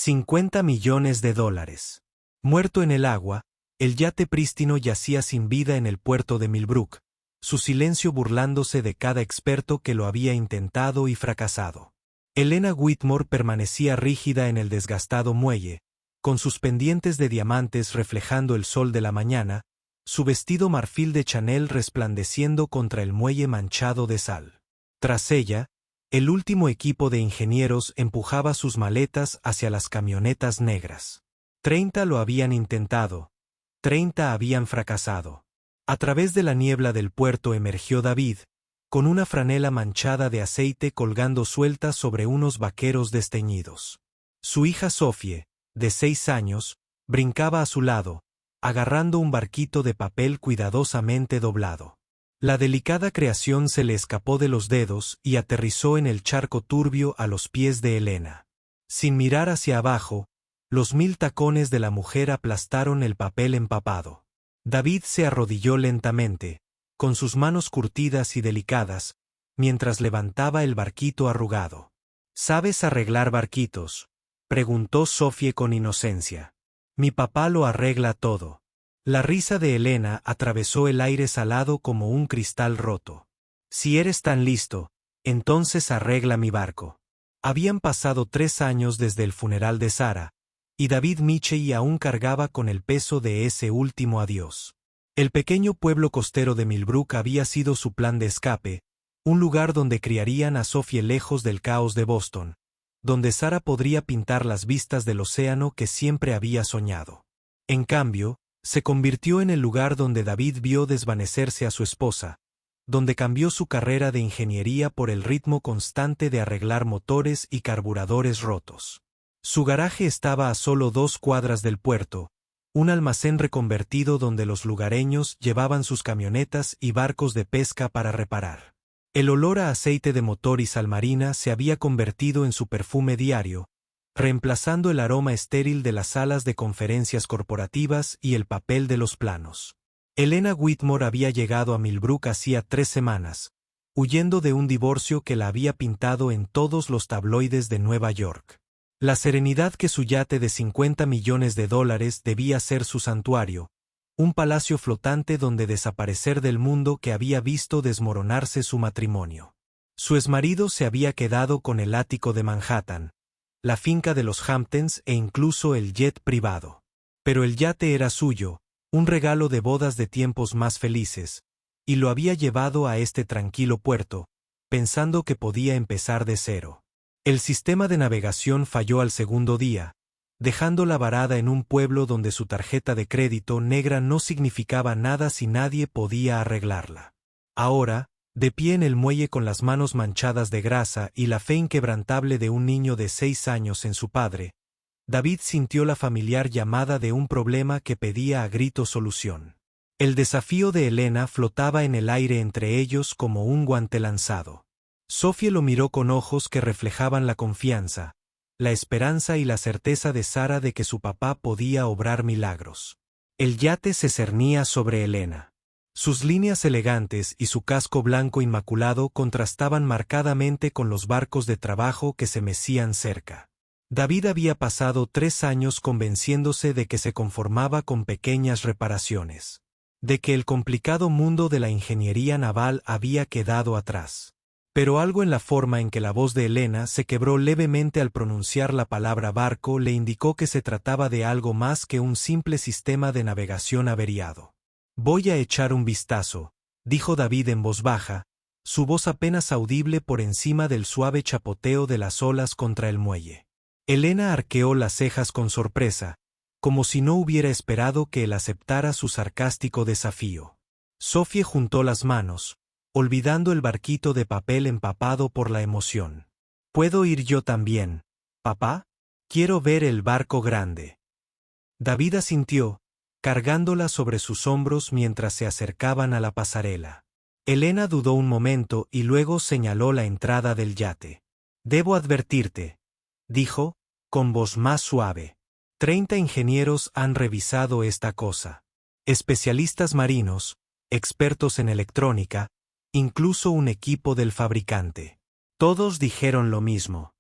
$50 millones. Muerto en el agua, el yate prístino yacía sin vida en el puerto de Millbrook, su silencio burlándose de cada experto que lo había intentado y fracasado. Elena Whitmore permanecía rígida en el desgastado muelle, con sus pendientes de diamantes reflejando el sol de la mañana, su vestido marfil de Chanel resplandeciendo contra el muelle manchado de sal. Tras ella, el último equipo de ingenieros empujaba sus maletas hacia las camionetas negras. 30 lo habían intentado, 30 habían fracasado. A través de la niebla del puerto emergió David, con una franela manchada de aceite colgando suelta sobre unos vaqueros desteñidos. Su hija Sophie, de 6 años, brincaba a su lado, agarrando un barquito de papel cuidadosamente doblado. La delicada creación se le escapó de los dedos y aterrizó en el charco turbio a los pies de Elena. Sin mirar hacia abajo, los 1000 tacones de la mujer aplastaron el papel empapado. David se arrodilló lentamente, con sus manos curtidas y delicadas, mientras levantaba el barquito arrugado. ¿Sabes arreglar barquitos?, preguntó Sophie con inocencia. Mi papá lo arregla todo. La risa de Elena atravesó el aire salado como un cristal roto. Si eres tan listo, entonces arregla mi barco. Habían pasado 3 años desde el funeral de Sarah, y David Mitchell aún cargaba con el peso de ese último adiós. El pequeño pueblo costero de Millbrook había sido su plan de escape, un lugar donde criarían a Sophie lejos del caos de Boston, donde Sarah podría pintar las vistas del océano que siempre había soñado. En cambio, se convirtió en el lugar donde David vio desvanecerse a su esposa, donde cambió su carrera de ingeniería por el ritmo constante de arreglar motores y carburadores rotos. Su garaje estaba a solo 2 cuadras del puerto, un almacén reconvertido donde los lugareños llevaban sus camionetas y barcos de pesca para reparar. El olor a aceite de motor y sal marina se había convertido en su perfume diario, reemplazando el aroma estéril de las salas de conferencias corporativas y el papel de los planos. Elena Whitmore había llegado a Millbrook hacía 3 semanas, huyendo de un divorcio que la había pintado en todos los tabloides de Nueva York. La serenidad que su yate de $50 millones debía ser su santuario, un palacio flotante donde desaparecer del mundo que había visto desmoronarse su matrimonio. Su exmarido se había quedado con el ático de Manhattan, la finca de los Hamptons e incluso el jet privado. Pero el yate era suyo, un regalo de bodas de tiempos más felices, y lo había llevado a este tranquilo puerto, pensando que podía empezar de cero. El sistema de navegación falló al segundo día, dejándola varada en un pueblo donde su tarjeta de crédito negra no significaba nada si nadie podía arreglarla. Ahora, de pie en el muelle con las manos manchadas de grasa y la fe inquebrantable de un niño de 6 años en su padre, David sintió la familiar llamada de un problema que pedía a gritos solución. El desafío de Elena flotaba en el aire entre ellos como un guante lanzado. Sophie lo miró con ojos que reflejaban la confianza, la esperanza y la certeza de Sarah de que su papá podía obrar milagros. El yate se cernía sobre Elena. Sus líneas elegantes y su casco blanco inmaculado contrastaban marcadamente con los barcos de trabajo que se mecían cerca. David había pasado 3 años convenciéndose de que se conformaba con pequeñas reparaciones, de que el complicado mundo de la ingeniería naval había quedado atrás. Pero algo en la forma en que la voz de Elena se quebró levemente al pronunciar la palabra barco le indicó que se trataba de algo más que un simple sistema de navegación averiado. Voy a echar un vistazo, dijo David en voz baja, su voz apenas audible por encima del suave chapoteo de las olas contra el muelle. Elena arqueó las cejas con sorpresa, como si no hubiera esperado que él aceptara su sarcástico desafío. Sophie juntó las manos, olvidando el barquito de papel empapado por la emoción. ¿Puedo ir yo también, papá? Quiero ver el barco grande. David asintió, cargándola sobre sus hombros mientras se acercaban a la pasarela. Elena dudó un momento y luego señaló la entrada del yate. Debo advertirte, dijo, con voz más suave. 30 ingenieros han revisado esta cosa. Especialistas marinos, expertos en electrónica, incluso un equipo del fabricante. Todos dijeron lo mismo.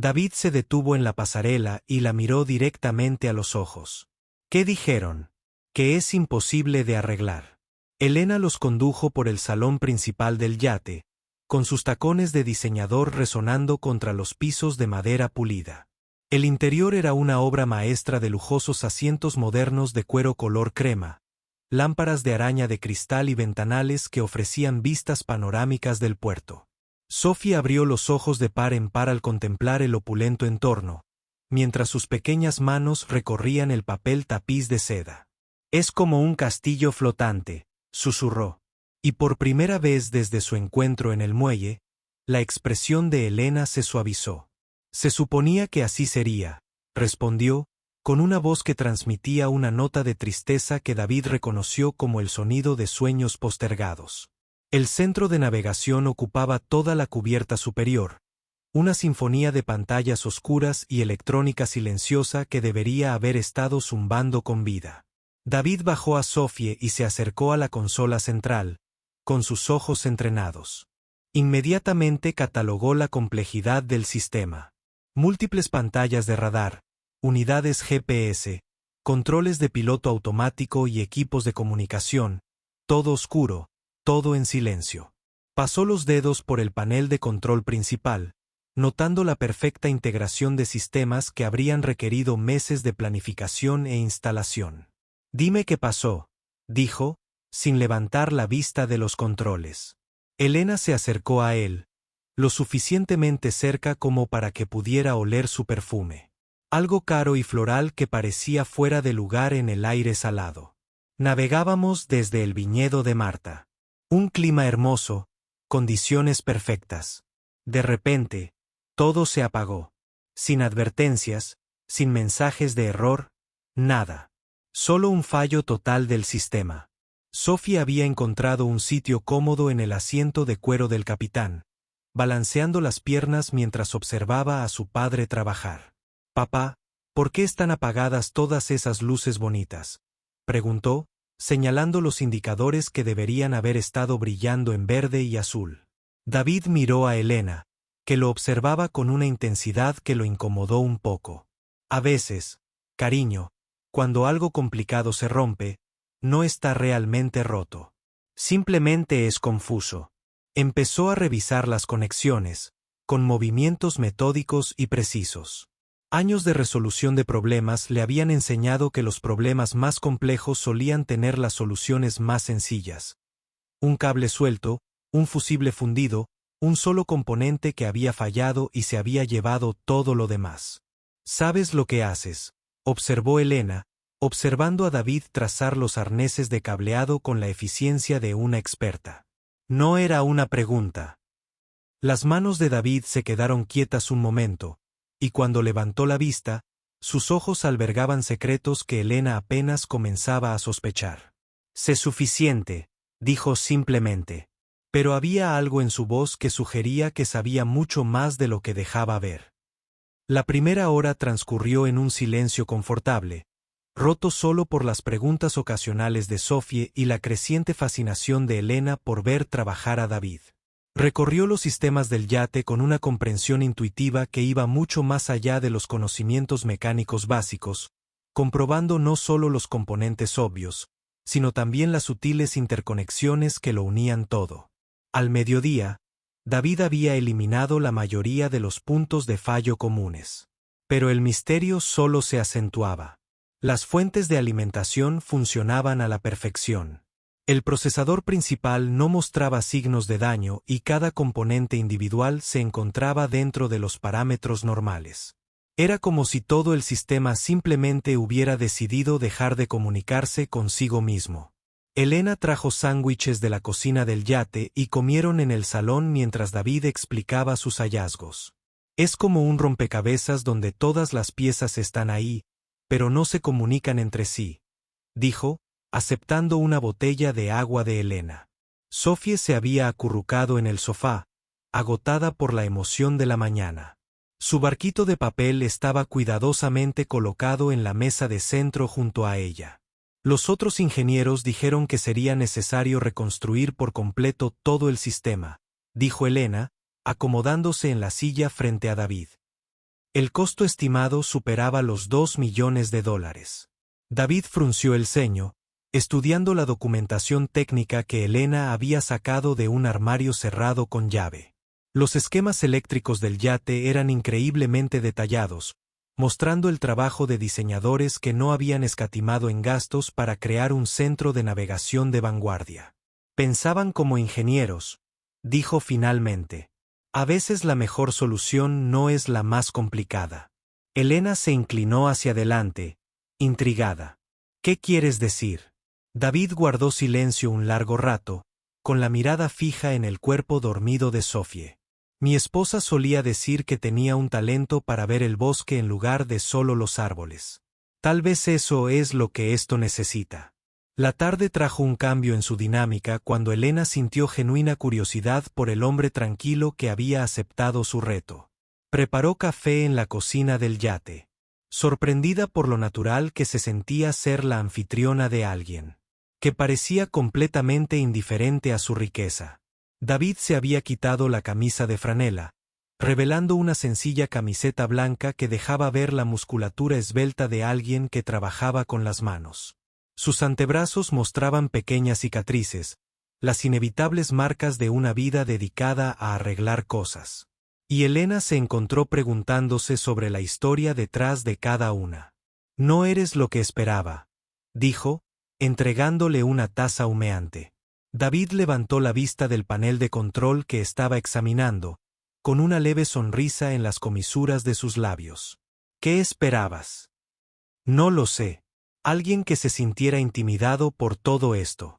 David se detuvo en la pasarela y la miró directamente a los ojos. ¿Qué dijeron? Que es imposible de arreglar. Elena los condujo por el salón principal del yate, con sus tacones de diseñador resonando contra los pisos de madera pulida. El interior era una obra maestra de lujosos asientos modernos de cuero color crema, lámparas de araña de cristal y ventanales que ofrecían vistas panorámicas del puerto. Sophie abrió los ojos de par en par al contemplar el opulento entorno, mientras sus pequeñas manos recorrían el papel tapiz de seda. «Es como un castillo flotante», susurró. Y por primera vez desde su encuentro en el muelle, la expresión de Elena se suavizó. «Se suponía que así sería», respondió, con una voz que transmitía una nota de tristeza que David reconoció como el sonido de sueños postergados. El centro de navegación ocupaba toda la cubierta superior, una sinfonía de pantallas oscuras y electrónica silenciosa que debería haber estado zumbando con vida. David bajó a Sophie y se acercó a la consola central, con sus ojos entrenados. Inmediatamente catalogó la complejidad del sistema. Múltiples pantallas de radar, unidades GPS, controles de piloto automático y equipos de comunicación, todo oscuro, todo en silencio. Pasó los dedos por el panel de control principal, notando la perfecta integración de sistemas que habrían requerido meses de planificación e instalación. «Dime qué pasó», dijo, sin levantar la vista de los controles. Elena se acercó a él, lo suficientemente cerca como para que pudiera oler su perfume. Algo caro y floral que parecía fuera de lugar en el aire salado. Navegábamos desde el viñedo de Marta. Un clima hermoso, condiciones perfectas. De repente, todo se apagó. Sin advertencias, sin mensajes de error, nada. Solo un fallo total del sistema. Sophie había encontrado un sitio cómodo en el asiento de cuero del capitán, balanceando las piernas mientras observaba a su padre trabajar. «Papá, ¿por qué están apagadas todas esas luces bonitas?», preguntó, señalando los indicadores que deberían haber estado brillando en verde y azul. David miró a Elena, que lo observaba con una intensidad que lo incomodó un poco. «A veces, cariño, cuando algo complicado se rompe, no está realmente roto. Simplemente es confuso». Empezó a revisar las conexiones, con movimientos metódicos y precisos. Años de resolución de problemas le habían enseñado que los problemas más complejos solían tener las soluciones más sencillas. Un cable suelto, un fusible fundido, un solo componente que había fallado y se había llevado todo lo demás. «¿Sabes lo que haces?», observó Elena, observando a David trazar los arneses de cableado con la eficiencia de una experta. No era una pregunta. Las manos de David se quedaron quietas un momento, y cuando levantó la vista, sus ojos albergaban secretos que Elena apenas comenzaba a sospechar. «Sé suficiente», dijo simplemente. Pero había algo en su voz que sugería que sabía mucho más de lo que dejaba ver. La primera hora transcurrió en un silencio confortable, roto solo por las preguntas ocasionales de Sophie y la creciente fascinación de Elena por ver trabajar a David. Recorrió los sistemas del yate con una comprensión intuitiva que iba mucho más allá de los conocimientos mecánicos básicos, comprobando no solo los componentes obvios, sino también las sutiles interconexiones que lo unían todo. Al mediodía, David había eliminado la mayoría de los puntos de fallo comunes. Pero el misterio solo se acentuaba. Las fuentes de alimentación funcionaban a la perfección. El procesador principal no mostraba signos de daño y cada componente individual se encontraba dentro de los parámetros normales. Era como si todo el sistema simplemente hubiera decidido dejar de comunicarse consigo mismo. Elena trajo sándwiches de la cocina del yate y comieron en el salón mientras David explicaba sus hallazgos. «Es como un rompecabezas donde todas las piezas están ahí, pero no se comunican entre sí», dijo, aceptando una botella de agua de Elena. Sophie se había acurrucado en el sofá, agotada por la emoción de la mañana. Su barquito de papel estaba cuidadosamente colocado en la mesa de centro junto a ella. Los otros ingenieros dijeron que sería necesario reconstruir por completo todo el sistema, dijo Elena, acomodándose en la silla frente a David. El costo estimado superaba los $2 millones. David frunció el ceño, estudiando la documentación técnica que Elena había sacado de un armario cerrado con llave. Los esquemas eléctricos del yate eran increíblemente detallados, mostrando el trabajo de diseñadores que no habían escatimado en gastos para crear un centro de navegación de vanguardia. Pensaban como ingenieros, dijo finalmente. A veces la mejor solución no es la más complicada. Elena se inclinó hacia adelante, intrigada. ¿Qué quieres decir? David guardó silencio un largo rato, con la mirada fija en el cuerpo dormido de Sophie. Mi esposa solía decir que tenía un talento para ver el bosque en lugar de solo los árboles. Tal vez eso es lo que esto necesita. La tarde trajo un cambio en su dinámica cuando Elena sintió genuina curiosidad por el hombre tranquilo que había aceptado su reto. Preparó café en la cocina del yate, sorprendida por lo natural que se sentía ser la anfitriona de alguien, que parecía completamente indiferente a su riqueza. David se había quitado la camisa de franela, revelando una sencilla camiseta blanca que dejaba ver la musculatura esbelta de alguien que trabajaba con las manos. Sus antebrazos mostraban pequeñas cicatrices, las inevitables marcas de una vida dedicada a arreglar cosas. Y Elena se encontró preguntándose sobre la historia detrás de cada una. No eres lo que esperaba, dijo, entregándole una taza humeante. David levantó la vista del panel de control que estaba examinando, con una leve sonrisa en las comisuras de sus labios. ¿Qué esperabas? No lo sé. Alguien que se sintiera intimidado por todo esto.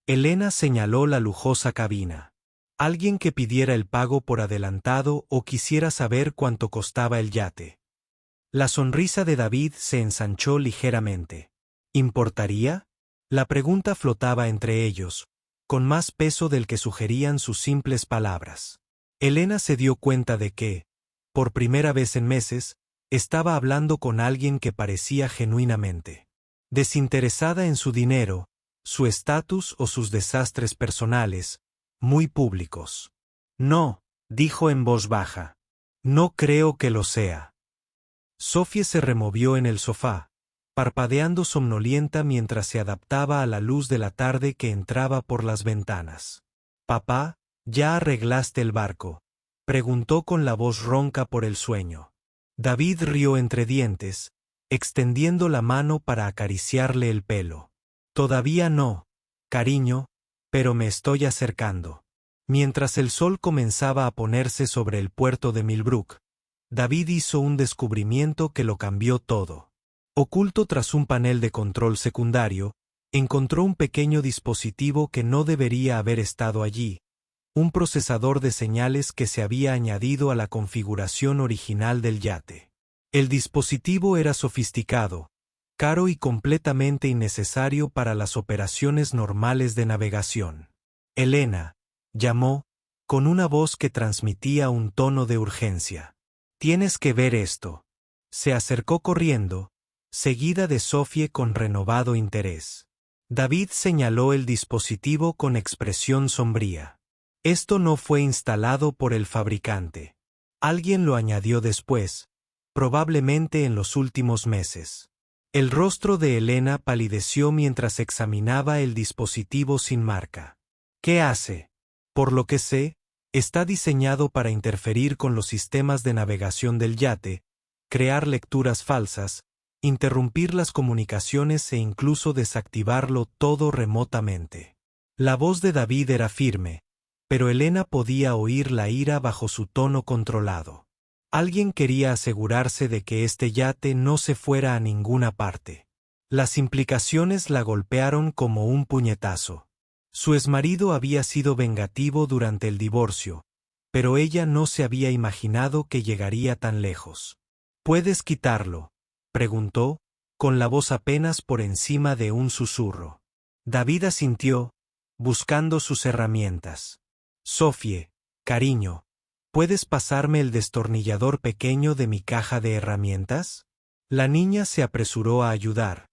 Elena señaló la lujosa cabina. Alguien que pidiera el pago por adelantado o quisiera saber cuánto costaba el yate. La sonrisa de David se ensanchó ligeramente. ¿Importaría? La pregunta flotaba entre ellos, con más peso del que sugerían sus simples palabras. Elena se dio cuenta de que, por primera vez en meses, estaba hablando con alguien que parecía genuinamente desinteresada en su dinero, su estatus o sus desastres personales, muy públicos. No, dijo en voz baja. No creo que lo sea. Sophie se removió en el sofá, parpadeando somnolienta mientras se adaptaba a la luz de la tarde que entraba por las ventanas. Papá, ¿ya arreglaste el barco?, preguntó con la voz ronca por el sueño. David rió entre dientes, extendiendo la mano para acariciarle el pelo. Todavía no, cariño, pero me estoy acercando. Mientras el sol comenzaba a ponerse sobre el puerto de Millbrook, David hizo un descubrimiento que lo cambió todo. Oculto tras un panel de control secundario, encontró un pequeño dispositivo que no debería haber estado allí, un procesador de señales que se había añadido a la configuración original del yate. El dispositivo era sofisticado, caro y completamente innecesario para las operaciones normales de navegación. Elena, llamó, con una voz que transmitía un tono de urgencia. Tienes que ver esto. Se acercó corriendo, seguida de Sophie con renovado interés. David señaló el dispositivo con expresión sombría. Esto no fue instalado por el fabricante. Alguien lo añadió después, probablemente en los últimos meses. El rostro de Elena palideció mientras examinaba el dispositivo sin marca. ¿Qué hace? Por lo que sé, está diseñado para interferir con los sistemas de navegación del yate, crear lecturas falsas, interrumpir las comunicaciones e incluso desactivarlo todo remotamente. La voz de David era firme, pero Elena podía oír la ira bajo su tono controlado. Alguien quería asegurarse de que este yate no se fuera a ninguna parte. Las implicaciones la golpearon como un puñetazo. Su exmarido había sido vengativo durante el divorcio, pero ella no se había imaginado que llegaría tan lejos. ¿Puedes quitarlo?, preguntó, con la voz apenas por encima de un susurro. David asintió, buscando sus herramientas. Sophie, cariño, ¿puedes pasarme el destornillador pequeño de mi caja de herramientas? La niña se apresuró a ayudar,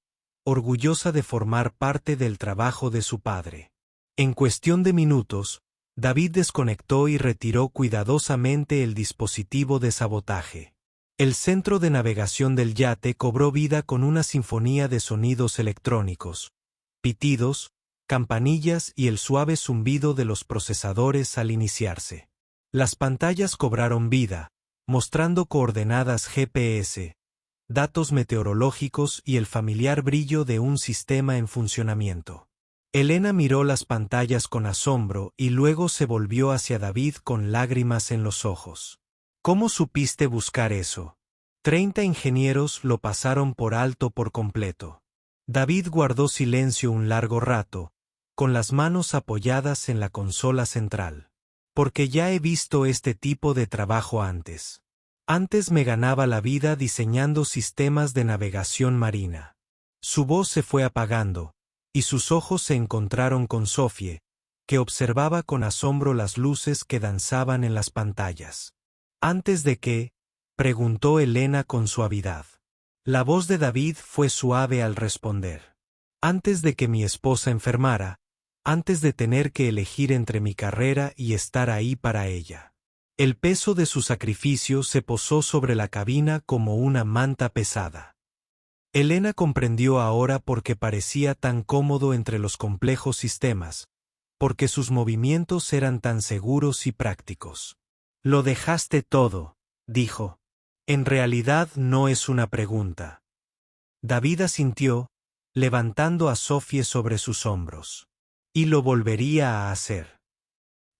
orgullosa de formar parte del trabajo de su padre. En cuestión de minutos, David desconectó y retiró cuidadosamente el dispositivo de sabotaje. El centro de navegación del yate cobró vida con una sinfonía de sonidos electrónicos, pitidos, campanillas y el suave zumbido de los procesadores al iniciarse. Las pantallas cobraron vida, mostrando coordenadas GPS, datos meteorológicos y el familiar brillo de un sistema en funcionamiento. Elena miró las pantallas con asombro y luego se volvió hacia David con lágrimas en los ojos. ¿Cómo supiste buscar eso? 30 ingenieros lo pasaron por alto por completo. David guardó silencio un largo rato, con las manos apoyadas en la consola central. Porque ya he visto este tipo de trabajo antes. Antes me ganaba la vida diseñando sistemas de navegación marina. Su voz se fue apagando, y sus ojos se encontraron con Sophie, que observaba con asombro las luces que danzaban en las pantallas. ¿Antes de qué?, preguntó Elena con suavidad. La voz de David fue suave al responder. Antes de que mi esposa enfermara, antes de tener que elegir entre mi carrera y estar ahí para ella. El peso de su sacrificio se posó sobre la cabina como una manta pesada. Elena comprendió ahora por qué parecía tan cómodo entre los complejos sistemas, porque sus movimientos eran tan seguros y prácticos. Lo dejaste todo, dijo. En realidad no es una pregunta. David asintió, levantando a Sophie sobre sus hombros. Y lo volvería a hacer.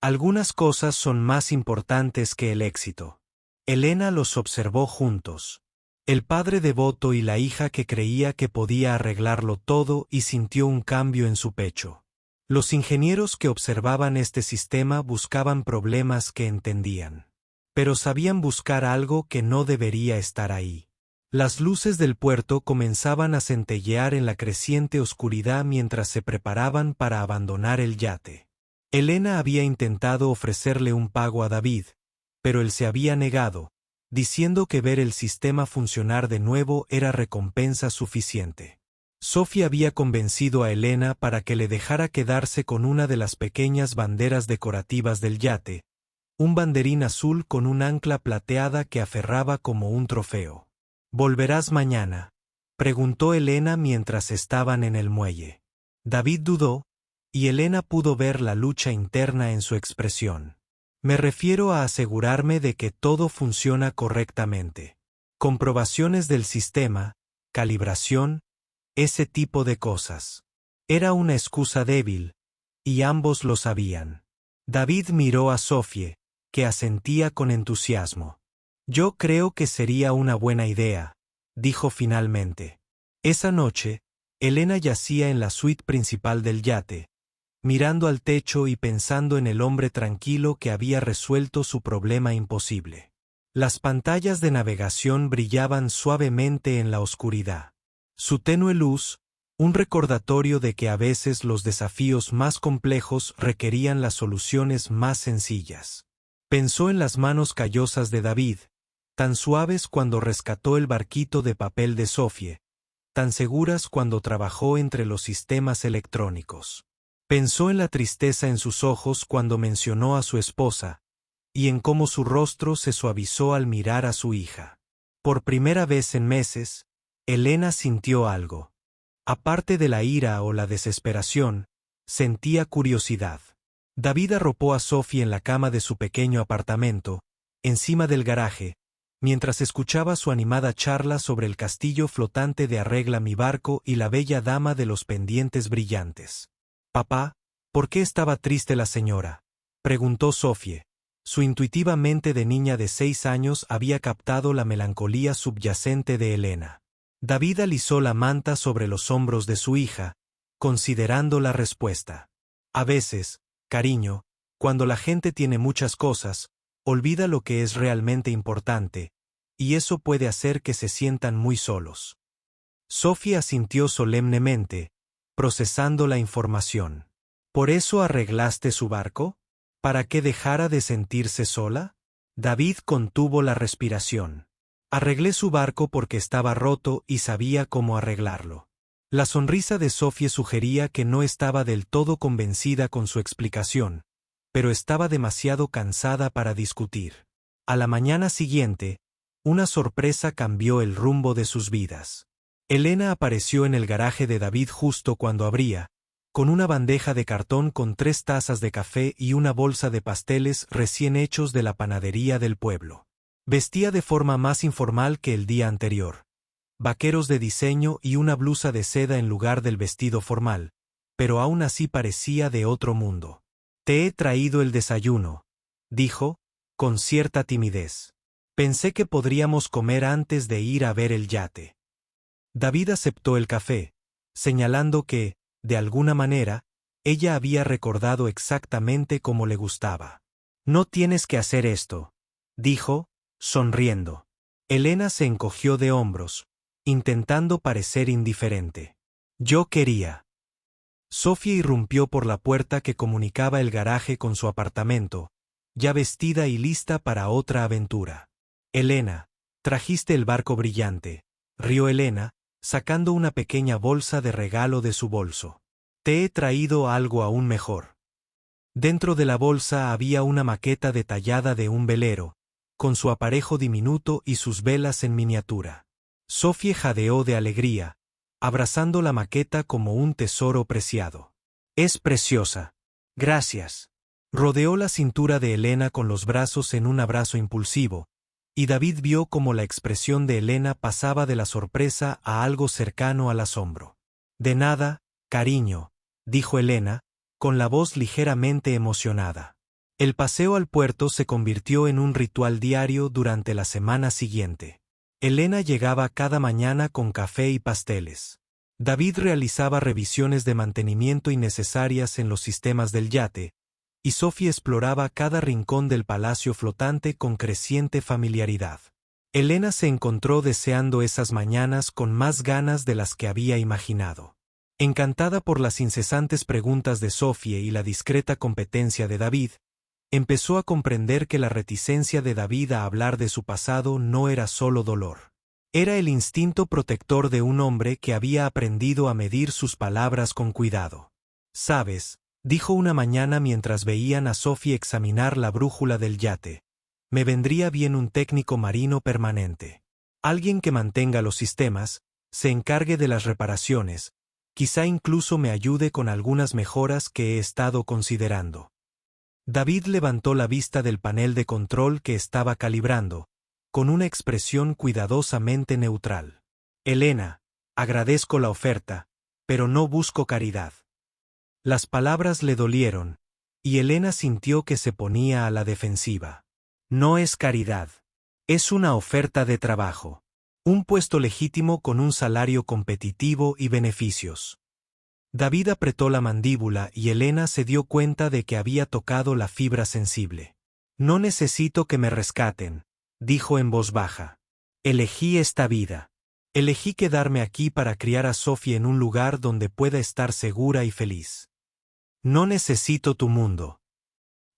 Algunas cosas son más importantes que el éxito. Elena los observó juntos. El padre devoto y la hija que creía que podía arreglarlo todo y sintió un cambio en su pecho. Los ingenieros que observaban este sistema buscaban problemas que entendían. Pero sabían buscar algo que no debería estar ahí. Las luces del puerto comenzaban a centellear en la creciente oscuridad mientras se preparaban para abandonar el yate. Elena había intentado ofrecerle un pago a David, pero él se había negado, diciendo que ver el sistema funcionar de nuevo era recompensa suficiente. Sophie había convencido a Elena para que le dejara quedarse con una de las pequeñas banderas decorativas del yate, un banderín azul con un ancla plateada que aferraba como un trofeo. ¿Volverás mañana?, preguntó Elena mientras estaban en el muelle. David dudó, y Elena pudo ver la lucha interna en su expresión. Me refiero a asegurarme de que todo funciona correctamente. Comprobaciones del sistema, calibración, ese tipo de cosas. Era una excusa débil, y ambos lo sabían. David miró a Sophie, que asentía con entusiasmo. Yo creo que sería una buena idea, dijo finalmente. Esa noche, Elena yacía en la suite principal del yate, mirando al techo y pensando en el hombre tranquilo que había resuelto su problema imposible. Las pantallas de navegación brillaban suavemente en la oscuridad. Su tenue luz, un recordatorio de que a veces los desafíos más complejos requerían las soluciones más sencillas. Pensó en las manos callosas de David, tan suaves cuando rescató el barquito de papel de Sophie, tan seguras cuando trabajó entre los sistemas electrónicos. Pensó en la tristeza en sus ojos cuando mencionó a su esposa, y en cómo su rostro se suavizó al mirar a su hija. Por primera vez en meses, Elena sintió algo. Aparte de la ira o la desesperación, sentía curiosidad. David arropó a Sophie en la cama de su pequeño apartamento, encima del garaje, mientras escuchaba su animada charla sobre el castillo flotante de Arregla mi barco y la bella dama de los pendientes brillantes. «Papá, ¿por qué estaba triste la señora?», preguntó Sophie. Su intuitiva mente de niña de 6 años había captado la melancolía subyacente de Elena. David alisó la manta sobre los hombros de su hija, considerando la respuesta. A veces, cariño, cuando la gente tiene muchas cosas, olvida lo que es realmente importante, y eso puede hacer que se sientan muy solos. Sophie asintió solemnemente, procesando la información. ¿Por eso arreglaste su barco? ¿Para que dejara de sentirse sola? David contuvo la respiración. Arreglé su barco porque estaba roto y sabía cómo arreglarlo. La sonrisa de Sophie sugería que no estaba del todo convencida con su explicación, pero estaba demasiado cansada para discutir. A la mañana siguiente, una sorpresa cambió el rumbo de sus vidas. Elena apareció en el garaje de David justo cuando abría, con una bandeja de cartón con 3 tazas de café y una bolsa de pasteles recién hechos de la panadería del pueblo. Vestía de forma más informal que el día anterior. Vaqueros de diseño y una blusa de seda en lugar del vestido formal, pero aún así parecía de otro mundo. «Te he traído el desayuno», dijo, con cierta timidez. «Pensé que podríamos comer antes de ir a ver el yate». David aceptó el café, señalando que, de alguna manera, ella había recordado exactamente cómo le gustaba. «No tienes que hacer esto», dijo, sonriendo. Elena se encogió de hombros, intentando parecer indiferente. «Yo quería». Sofía irrumpió por la puerta que comunicaba el garaje con su apartamento, ya vestida y lista para otra aventura. «Elena, trajiste el barco brillante», rió Elena, sacando una pequeña bolsa de regalo de su bolso. «Te he traído algo aún mejor». Dentro de la bolsa había una maqueta detallada de un velero, con su aparejo diminuto y sus velas en miniatura. Sofía jadeó de alegría, abrazando la maqueta como un tesoro preciado. «Es preciosa. Gracias». Rodeó la cintura de Elena con los brazos en un abrazo impulsivo, y David vio cómo la expresión de Elena pasaba de la sorpresa a algo cercano al asombro. «De nada, cariño», dijo Elena, con la voz ligeramente emocionada. El paseo al puerto se convirtió en un ritual diario durante la semana siguiente. Elena llegaba cada mañana con café y pasteles. David realizaba revisiones de mantenimiento innecesarias en los sistemas del yate, y Sofía exploraba cada rincón del palacio flotante con creciente familiaridad. Elena se encontró deseando esas mañanas con más ganas de las que había imaginado. Encantada por las incesantes preguntas de Sofía y la discreta competencia de David, empezó a comprender que la reticencia de David a hablar de su pasado no era solo dolor. Era el instinto protector de un hombre que había aprendido a medir sus palabras con cuidado. «¿Sabes?», dijo una mañana mientras veían a Sofía examinar la brújula del yate. «Me vendría bien un técnico marino permanente. Alguien que mantenga los sistemas, se encargue de las reparaciones, quizá incluso me ayude con algunas mejoras que he estado considerando». David levantó la vista del panel de control que estaba calibrando, con una expresión cuidadosamente neutral. «Elena, agradezco la oferta, pero no busco caridad». Las palabras le dolieron, y Elena sintió que se ponía a la defensiva. «No es caridad. Es una oferta de trabajo. Un puesto legítimo con un salario competitivo y beneficios». David apretó la mandíbula y Elena se dio cuenta de que había tocado la fibra sensible. «No necesito que me rescaten», dijo en voz baja. «Elegí esta vida. Elegí quedarme aquí para criar a Sofía en un lugar donde pueda estar segura y feliz. No necesito tu mundo».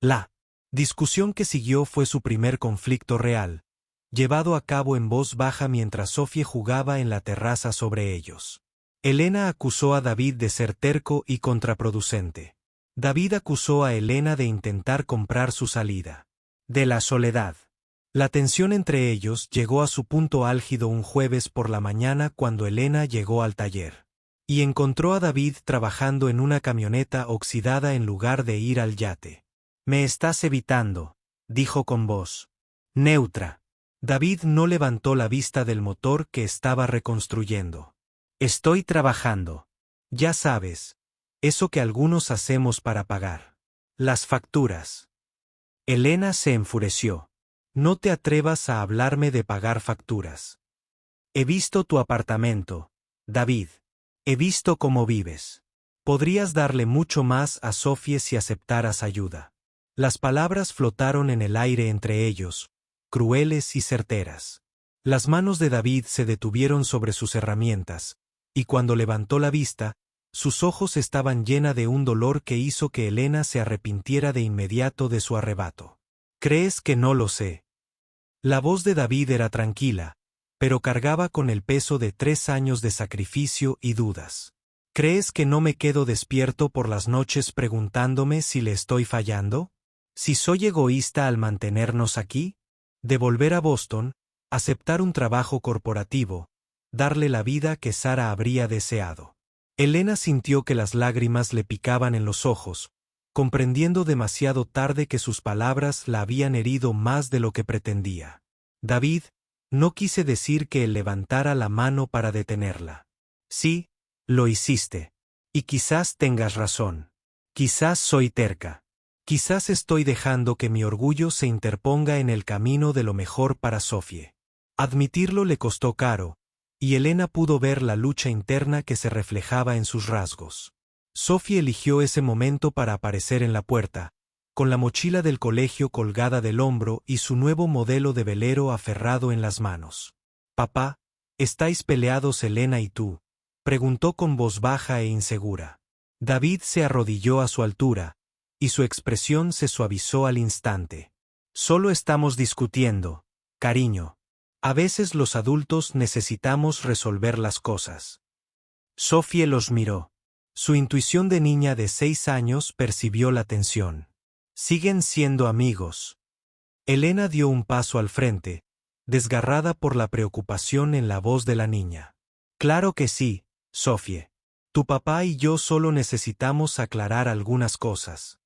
La discusión que siguió fue su primer conflicto real, llevado a cabo en voz baja mientras Sofía jugaba en la terraza sobre ellos. Elena acusó a David de ser terco y contraproducente. David acusó a Elena de intentar comprar su salida. De la soledad. La tensión entre ellos llegó a su punto álgido un jueves por la mañana cuando Elena llegó al taller. Y encontró a David trabajando en una camioneta oxidada en lugar de ir al yate. «Me estás evitando», dijo con voz neutra. David no levantó la vista del motor que estaba reconstruyendo. «Estoy trabajando. Ya sabes, eso que algunos hacemos para pagar las facturas». Elena se enfureció. «No te atrevas a hablarme de pagar facturas. He visto tu apartamento, David. He visto cómo vives. Podrías darle mucho más a Sofía si aceptaras ayuda». Las palabras flotaron en el aire entre ellos, crueles y certeras. Las manos de David se detuvieron sobre sus herramientas, y cuando levantó la vista, sus ojos estaban llenos de un dolor que hizo que Elena se arrepintiera de inmediato de su arrebato. «¿Crees que no lo sé?». La voz de David era tranquila, pero cargaba con el peso de 3 años de sacrificio y dudas. «¿Crees que no me quedo despierto por las noches preguntándome si le estoy fallando? ¿Si soy egoísta al mantenernos aquí? De volver a Boston, aceptar un trabajo corporativo, darle la vida que Sara habría deseado. Elena sintió que las lágrimas le picaban en los ojos, comprendiendo demasiado tarde que sus palabras la habían herido más de lo que pretendía. David, no quise decir que él levantara la mano para detenerla. Sí, lo hiciste. Y quizás tengas razón. Quizás soy terca. Quizás estoy dejando que mi orgullo se interponga en el camino de lo mejor para Sofie. Admitirlo le costó caro, y Elena pudo ver la lucha interna que se reflejaba en sus rasgos. Sofie eligió ese momento para aparecer en la puerta, con la mochila del colegio colgada del hombro y su nuevo modelo de velero aferrado en las manos. «Papá, ¿estáis peleados Elena y tú?», preguntó con voz baja e insegura. David se arrodilló a su altura, y su expresión se suavizó al instante. «Solo estamos discutiendo, cariño. A veces los adultos necesitamos resolver las cosas». Sofie los miró. Su intuición de niña de 6 años percibió la tensión. «Siguen siendo amigos». Elena dio un paso al frente, desgarrada por la preocupación en la voz de la niña. «Claro que sí, Sofie. Tu papá y yo solo necesitamos aclarar algunas cosas».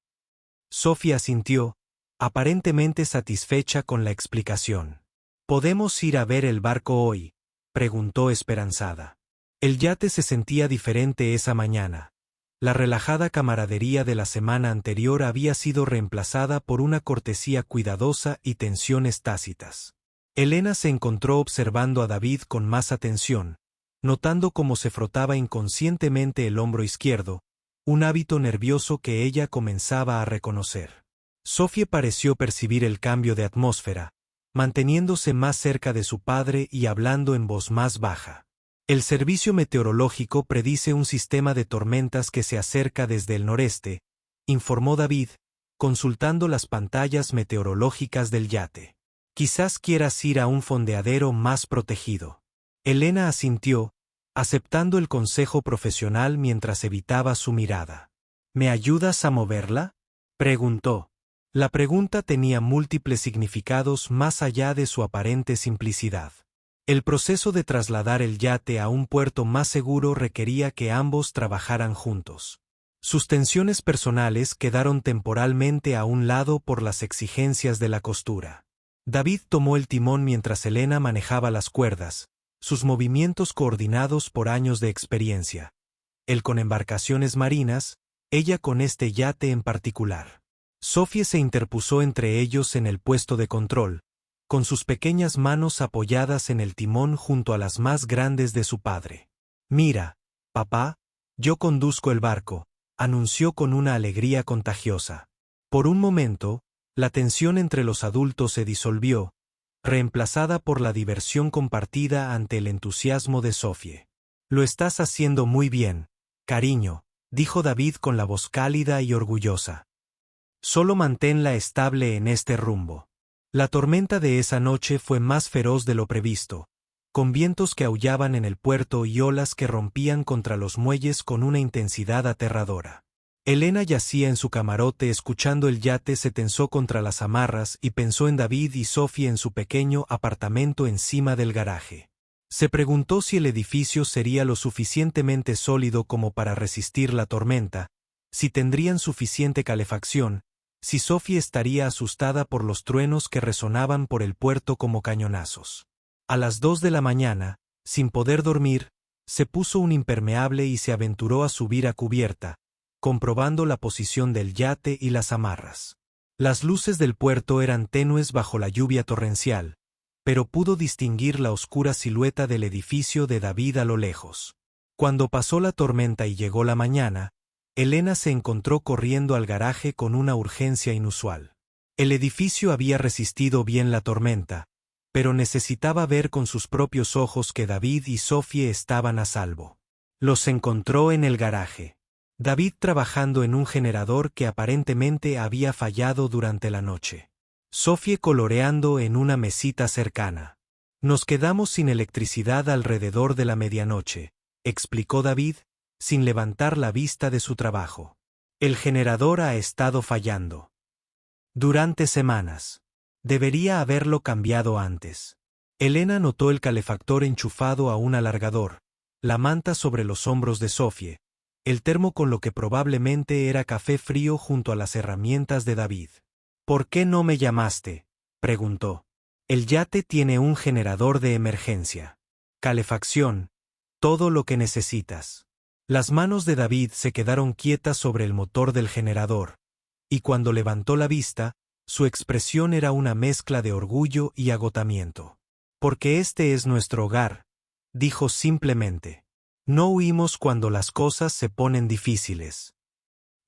Sofie asintió, aparentemente satisfecha con la explicación. «¿Podemos ir a ver el barco hoy?», preguntó esperanzada. El yate se sentía diferente esa mañana. La relajada camaradería de la semana anterior había sido reemplazada por una cortesía cuidadosa y tensiones tácitas. Elena se encontró observando a David con más atención, notando cómo se frotaba inconscientemente el hombro izquierdo, un hábito nervioso que ella comenzaba a reconocer. Sofie pareció percibir el cambio de atmósfera, manteniéndose más cerca de su padre y hablando en voz más baja. «El servicio meteorológico predice un sistema de tormentas que se acerca desde el noreste», informó David, consultando las pantallas meteorológicas del yate. «Quizás quieras ir a un fondeadero más protegido». Elena asintió, aceptando el consejo profesional mientras evitaba su mirada. «¿Me ayudas a moverla?», preguntó. La pregunta tenía múltiples significados más allá de su aparente simplicidad. El proceso de trasladar el yate a un puerto más seguro requería que ambos trabajaran juntos. Sus tensiones personales quedaron temporalmente a un lado por las exigencias de la costura. David tomó el timón mientras Elena manejaba las cuerdas, sus movimientos coordinados por años de experiencia. Él con embarcaciones marinas, ella con este yate en particular. Sofie se interpuso entre ellos en el puesto de control, con sus pequeñas manos apoyadas en el timón junto a las más grandes de su padre. «Mira, papá, yo conduzco el barco», anunció con una alegría contagiosa. Por un momento, la tensión entre los adultos se disolvió, reemplazada por la diversión compartida ante el entusiasmo de Sofie. «Lo estás haciendo muy bien, cariño», dijo David con la voz cálida y orgullosa. «Solo manténla estable en este rumbo». La tormenta de esa noche fue más feroz de lo previsto, con vientos que aullaban en el puerto y olas que rompían contra los muelles con una intensidad aterradora. Elena yacía en su camarote escuchando el yate se tensó contra las amarras y pensó en David y Sofie en su pequeño apartamento encima del garaje. Se preguntó si el edificio sería lo suficientemente sólido como para resistir la tormenta, si tendrían suficiente calefacción, si Sofie estaría asustada por los truenos que resonaban por el puerto como cañonazos. A las 2 de la mañana, sin poder dormir, se puso un impermeable y se aventuró a subir a cubierta, comprobando la posición del yate y las amarras. Las luces del puerto eran tenues bajo la lluvia torrencial, pero pudo distinguir la oscura silueta del edificio de David a lo lejos. Cuando pasó la tormenta y llegó la mañana, Elena se encontró corriendo al garaje con una urgencia inusual. El edificio había resistido bien la tormenta, pero necesitaba ver con sus propios ojos que David y Sofie estaban a salvo. Los encontró en el garaje. David trabajando en un generador que aparentemente había fallado durante la noche. Sofie coloreando en una mesita cercana. «Nos quedamos sin electricidad alrededor de la medianoche», explicó David, sin levantar la vista de su trabajo. «El generador ha estado fallando. Durante semanas. Debería haberlo cambiado antes». Elena notó el calefactor enchufado a un alargador, la manta sobre los hombros de Sofie, el termo con lo que probablemente era café frío junto a las herramientas de David. ¿Por qué no me llamaste?, preguntó. El yate tiene un generador de emergencia. Calefacción, todo lo que necesitas. Las manos de David se quedaron quietas sobre el motor del generador, y cuando levantó la vista, su expresión era una mezcla de orgullo y agotamiento. Porque este es nuestro hogar, dijo simplemente. No huimos cuando las cosas se ponen difíciles.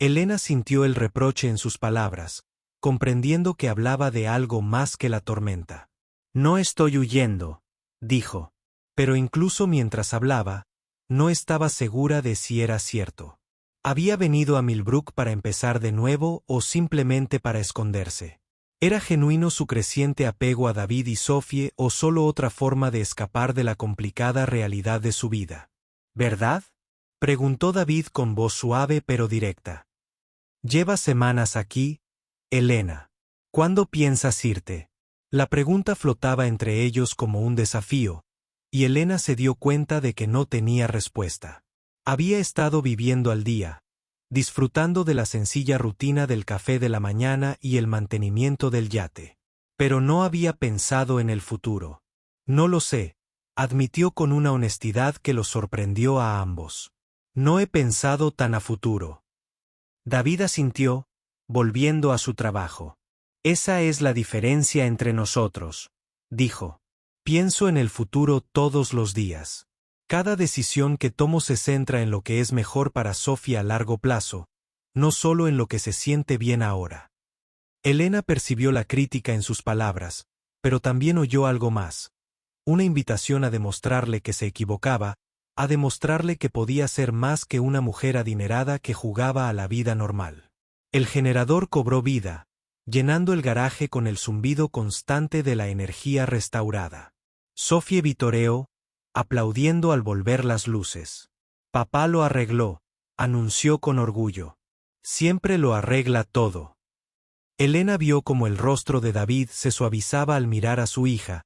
Elena sintió el reproche en sus palabras, comprendiendo que hablaba de algo más que la tormenta. No estoy huyendo, dijo. Pero incluso mientras hablaba, no estaba segura de si era cierto. ¿Había venido a Millbrook para empezar de nuevo o simplemente para esconderse? ¿Era genuino su creciente apego a David y Sofie o solo otra forma de escapar de la complicada realidad de su vida? ¿Verdad?, preguntó David con voz suave pero directa. Llevas semanas aquí, Elena. ¿Cuándo piensas irte? La pregunta flotaba entre ellos como un desafío, y Elena se dio cuenta de que no tenía respuesta. Había estado viviendo al día, disfrutando de la sencilla rutina del café de la mañana y el mantenimiento del yate. Pero no había pensado en el futuro. No lo sé, admitió con una honestidad que los sorprendió a ambos. No he pensado tan a futuro. David asintió, volviendo a su trabajo. Esa es la diferencia entre nosotros, dijo. Pienso en el futuro todos los días. Cada decisión que tomo se centra en lo que es mejor para Sofía a largo plazo, no solo en lo que se siente bien ahora. Elena percibió la crítica en sus palabras, pero también oyó algo más. Una invitación a demostrarle que se equivocaba, a demostrarle que podía ser más que una mujer adinerada que jugaba a la vida normal. El generador cobró vida, llenando el garaje con el zumbido constante de la energía restaurada. Sofie vitoreó, aplaudiendo al volver las luces. Papá lo arregló, anunció con orgullo. Siempre lo arregla todo. Elena vio como el rostro de David se suavizaba al mirar a su hija,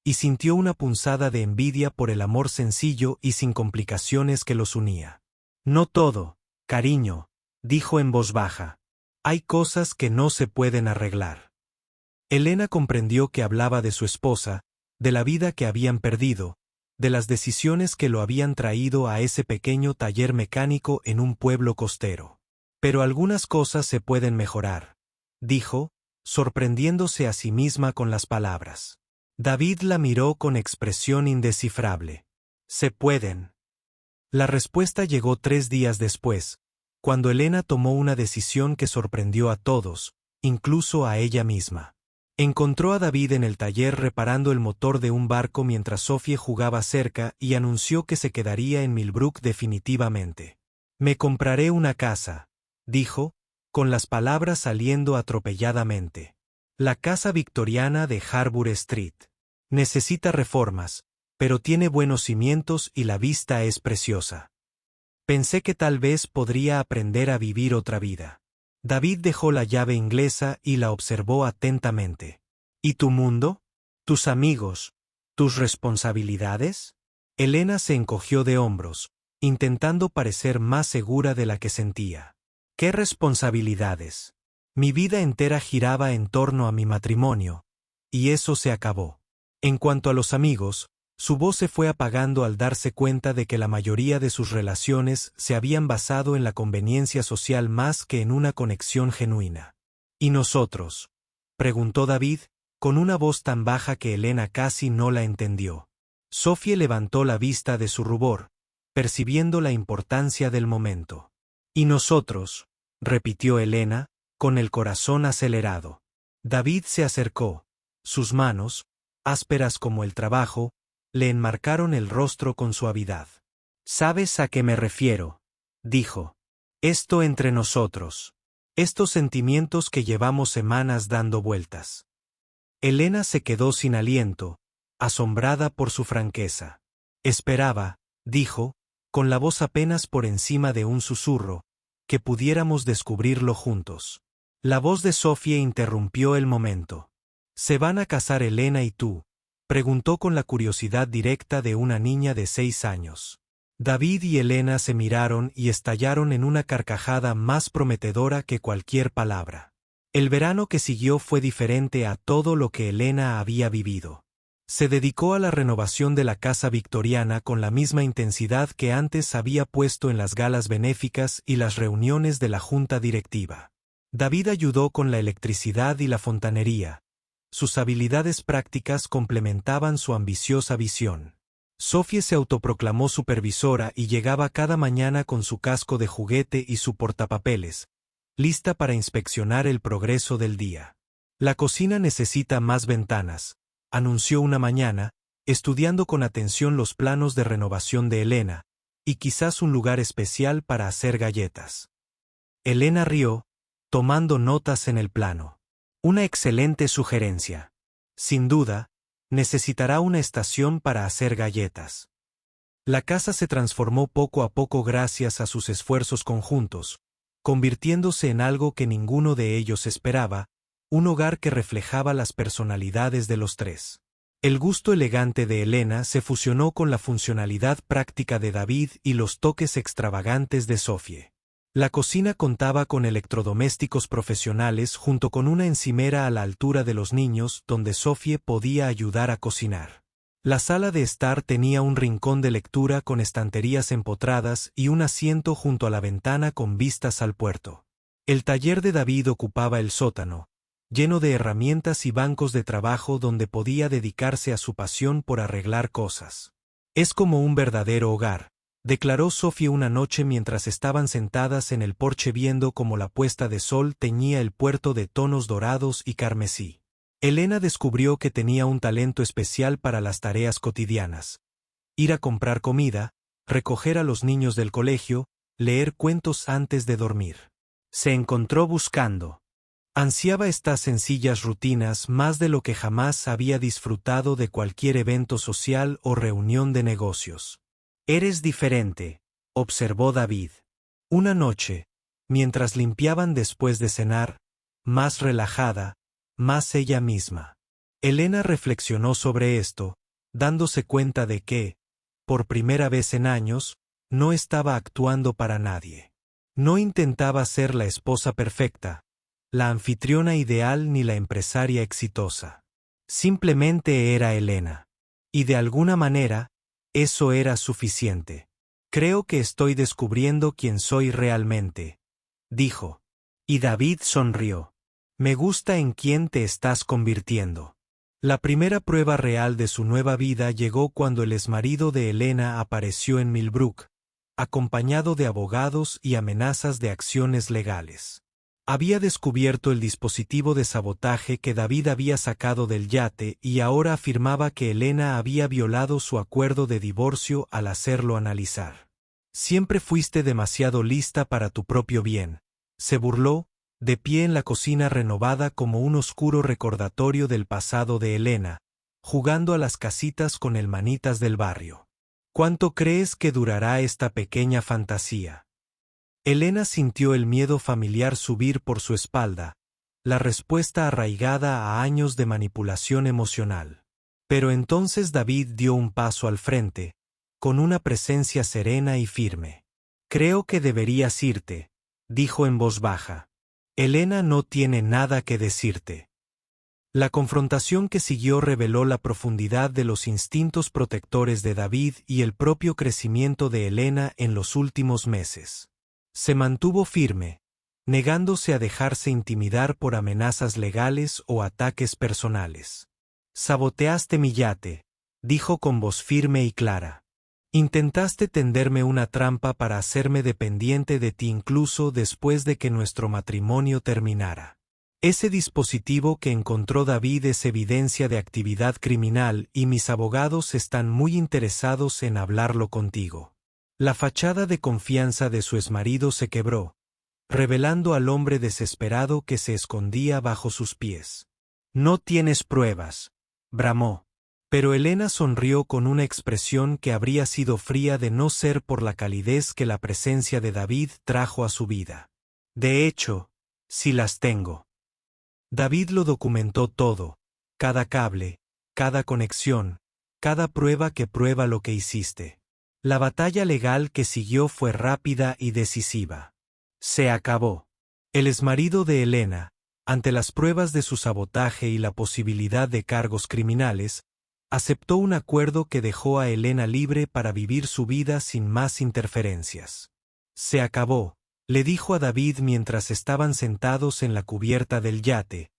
y sintió una punzada de envidia por el amor sencillo y sin complicaciones que los unía. No todo, cariño, dijo en voz baja. Hay cosas que no se pueden arreglar. Elena comprendió que hablaba de su esposa, de la vida que habían perdido, de las decisiones que lo habían traído a ese pequeño taller mecánico en un pueblo costero. Pero algunas cosas se pueden mejorar, dijo, sorprendiéndose a sí misma con las palabras. David la miró con expresión indescifrable. Se pueden. La respuesta llegó 3 días después, cuando Elena tomó una decisión que sorprendió a todos, incluso a ella misma. Encontró a David en el taller reparando el motor de un barco mientras Sofie jugaba cerca y anunció que se quedaría en Millbrook definitivamente. Me compraré una casa, dijo, con las palabras saliendo atropelladamente. La casa victoriana de Harbour Street. Necesita reformas, pero tiene buenos cimientos y la vista es preciosa. Pensé que tal vez podría aprender a vivir otra vida. David dejó la llave inglesa y la observó atentamente. ¿Y tu mundo? ¿Tus amigos? ¿Tus responsabilidades? Elena se encogió de hombros, intentando parecer más segura de la que sentía. ¿Qué responsabilidades? Mi vida entera giraba en torno a mi matrimonio, y eso se acabó. En cuanto a los amigos, su voz se fue apagando al darse cuenta de que la mayoría de sus relaciones se habían basado en la conveniencia social más que en una conexión genuina. ¿Y nosotros?, preguntó David, con una voz tan baja que Elena casi no la entendió. Sofie levantó la vista de su rubor, percibiendo la importancia del momento. ¿Y nosotros?, repitió Elena, con el corazón acelerado. David se acercó. Sus manos, ásperas como el trabajo, le enmarcaron el rostro con suavidad. ¿Sabes a qué me refiero?, dijo. Esto entre nosotros. Estos sentimientos que llevamos semanas dando vueltas. Elena se quedó sin aliento, asombrada por su franqueza. Esperaba, dijo, con la voz apenas por encima de un susurro, que pudiéramos descubrirlo juntos. La voz de Sofie interrumpió el momento. Se van a casar Elena y tú, Preguntó con la curiosidad directa de una niña de 6 años. David y Elena se miraron y estallaron en una carcajada más prometedora que cualquier palabra. El verano que siguió fue diferente a todo lo que Elena había vivido. Se dedicó a la renovación de la casa victoriana con la misma intensidad que antes había puesto en las galas benéficas y las reuniones de la junta directiva. David ayudó con la electricidad y la fontanería. Sus habilidades prácticas complementaban su ambiciosa visión. Sophie se autoproclamó supervisora y llegaba cada mañana con su casco de juguete y su portapapeles, lista para inspeccionar el progreso del día. La cocina necesita más ventanas, anunció una mañana, estudiando con atención los planos de renovación de Elena, y quizás un lugar especial para hacer galletas. Elena rió, tomando notas en el plano. Una excelente sugerencia. Sin duda, necesitará una estación para hacer galletas. La casa se transformó poco a poco gracias a sus esfuerzos conjuntos, convirtiéndose en algo que ninguno de ellos esperaba, un hogar que reflejaba las personalidades de los tres. El gusto elegante de Elena se fusionó con la funcionalidad práctica de David y los toques extravagantes de Sophie. La cocina contaba con electrodomésticos profesionales junto con una encimera a la altura de los niños donde Sophie podía ayudar a cocinar. La sala de estar tenía un rincón de lectura con estanterías empotradas y un asiento junto a la ventana con vistas al puerto. El taller de David ocupaba el sótano, lleno de herramientas y bancos de trabajo donde podía dedicarse a su pasión por arreglar cosas. Es como un verdadero hogar, declaró Sophie una noche mientras estaban sentadas en el porche viendo cómo la puesta de sol teñía el puerto de tonos dorados y carmesí. Elena descubrió que tenía un talento especial para las tareas cotidianas. Ir a comprar comida, recoger a los niños del colegio, leer cuentos antes de dormir. Se encontró buscando. Ansiaba estas sencillas rutinas más de lo que jamás había disfrutado de cualquier evento social o reunión de negocios. Eres diferente, observó David. Una noche, mientras limpiaban después de cenar, más relajada, más ella misma. Elena reflexionó sobre esto, dándose cuenta de que, por primera vez en años, no estaba actuando para nadie. No intentaba ser la esposa perfecta, la anfitriona ideal ni la empresaria exitosa. Simplemente era Elena. Y de alguna manera, eso era suficiente. Creo que estoy descubriendo quién soy realmente, dijo. Y David sonrió. Me gusta en quién te estás convirtiendo. La primera prueba real de su nueva vida llegó cuando el exmarido de Elena apareció en Millbrook, acompañado de abogados y amenazas de acciones legales. Había descubierto el dispositivo de sabotaje que David había sacado del yate y ahora afirmaba que Elena había violado su acuerdo de divorcio al hacerlo analizar. Siempre fuiste demasiado lista para tu propio bien, se burló, de pie en la cocina renovada como un oscuro recordatorio del pasado de Elena, jugando a las casitas con el manitas del barrio. ¿Cuánto crees que durará esta pequeña fantasía? Elena sintió el miedo familiar subir por su espalda, la respuesta arraigada a años de manipulación emocional. Pero entonces David dio un paso al frente, con una presencia serena y firme. Creo que deberías irte, dijo en voz baja. Elena no tiene nada que decirte. La confrontación que siguió reveló la profundidad de los instintos protectores de David y el propio crecimiento de Elena en los últimos meses. Se mantuvo firme, negándose a dejarse intimidar por amenazas legales o ataques personales. Saboteaste mi yate, dijo con voz firme y clara. Intentaste tenderme una trampa para hacerme dependiente de ti incluso después de que nuestro matrimonio terminara. Ese dispositivo que encontró David es evidencia de actividad criminal y mis abogados están muy interesados en hablarlo contigo. La fachada de confianza de su exmarido se quebró, revelando al hombre desesperado que se escondía bajo sus pies. No tienes pruebas, bramó. Pero Elena sonrió con una expresión que habría sido fría de no ser por la calidez que la presencia de David trajo a su vida. De hecho, sí las tengo. David lo documentó todo, cada cable, cada conexión, cada prueba que prueba lo que hiciste. La batalla legal que siguió fue rápida y decisiva. Se acabó. El exmarido de Elena, ante las pruebas de su sabotaje y la posibilidad de cargos criminales, aceptó un acuerdo que dejó a Elena libre para vivir su vida sin más interferencias. Se acabó, le dijo a David mientras estaban sentados en la cubierta del yate,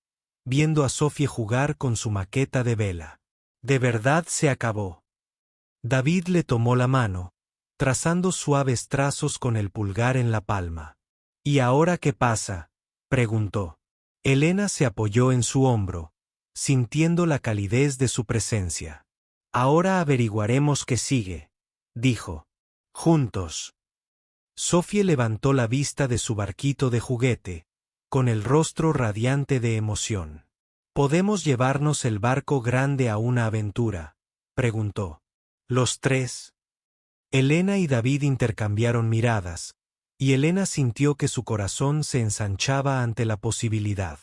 viendo a Sofie jugar con su maqueta de vela. De verdad se acabó. David le tomó la mano, trazando suaves trazos con el pulgar en la palma. ¿Y ahora qué pasa?, preguntó. Elena se apoyó en su hombro, sintiendo la calidez de su presencia. Ahora averiguaremos qué sigue, dijo. Juntos. Sofie levantó la vista de su barquito de juguete, con el rostro radiante de emoción. ¿Podemos llevarnos el barco grande a una aventura?, preguntó. Los tres. Elena y David intercambiaron miradas, y Elena sintió que su corazón se ensanchaba ante la posibilidad.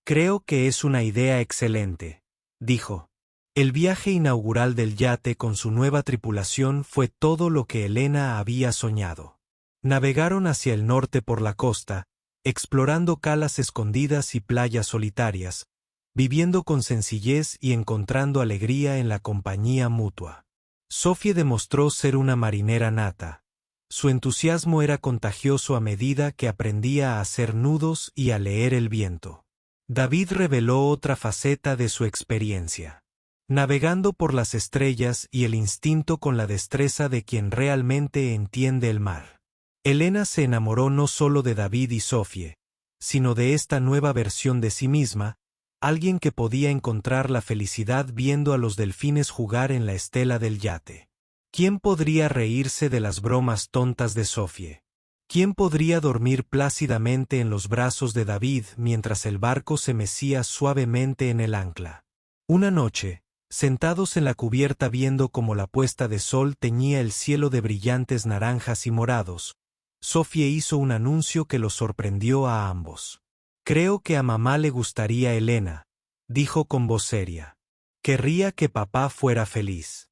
Creo que es una idea excelente, dijo. El viaje inaugural del yate con su nueva tripulación fue todo lo que Elena había soñado. Navegaron hacia el norte por la costa, explorando calas escondidas y playas solitarias, viviendo con sencillez y encontrando alegría en la compañía mutua. Sofie demostró ser una marinera nata. Su entusiasmo era contagioso a medida que aprendía a hacer nudos y a leer el viento. David reveló otra faceta de su experiencia. Navegando por las estrellas y el instinto con la destreza de quien realmente entiende el mar. Elena se enamoró no solo de David y Sofie, sino de esta nueva versión de sí misma, alguien que podía encontrar la felicidad viendo a los delfines jugar en la estela del yate. ¿Quién podría reírse de las bromas tontas de Sofie? ¿Quién podría dormir plácidamente en los brazos de David mientras el barco se mecía suavemente en el ancla? Una noche, sentados en la cubierta viendo cómo la puesta de sol teñía el cielo de brillantes naranjas y morados, Sofie hizo un anuncio que los sorprendió a ambos. Creo que a mamá le gustaría Elena, dijo con voz seria. Querría que papá fuera feliz.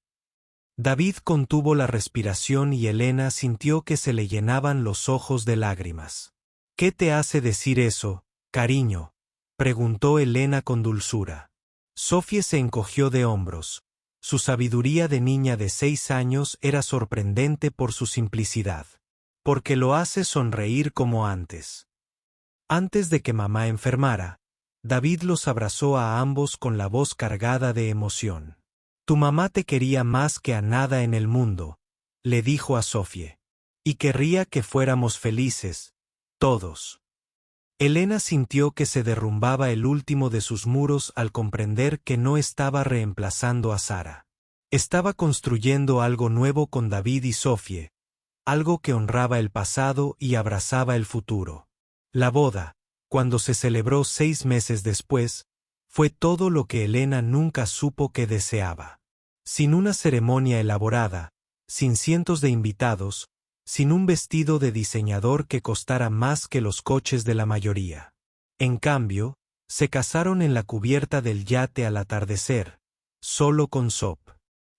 David contuvo la respiración y Elena sintió que se le llenaban los ojos de lágrimas. ¿Qué te hace decir eso, cariño?, preguntó Elena con dulzura. Sofie se encogió de hombros. Su sabiduría de niña de 6 años era sorprendente por su simplicidad. Porque lo hace sonreír como antes. Antes de que mamá enfermara, David los abrazó a ambos con la voz cargada de emoción. Tu mamá te quería más que a nada en el mundo, le dijo a Sofie. Y querría que fuéramos felices, todos. Elena sintió que se derrumbaba el último de sus muros al comprender que no estaba reemplazando a Sara. Estaba construyendo algo nuevo con David y Sofie, algo que honraba el pasado y abrazaba el futuro. La boda, cuando se celebró 6 meses después, fue todo lo que Elena nunca supo que deseaba. Sin una ceremonia elaborada, sin cientos de invitados, sin un vestido de diseñador que costara más que los coches de la mayoría. En cambio, se casaron en la cubierta del yate al atardecer, solo con Sop.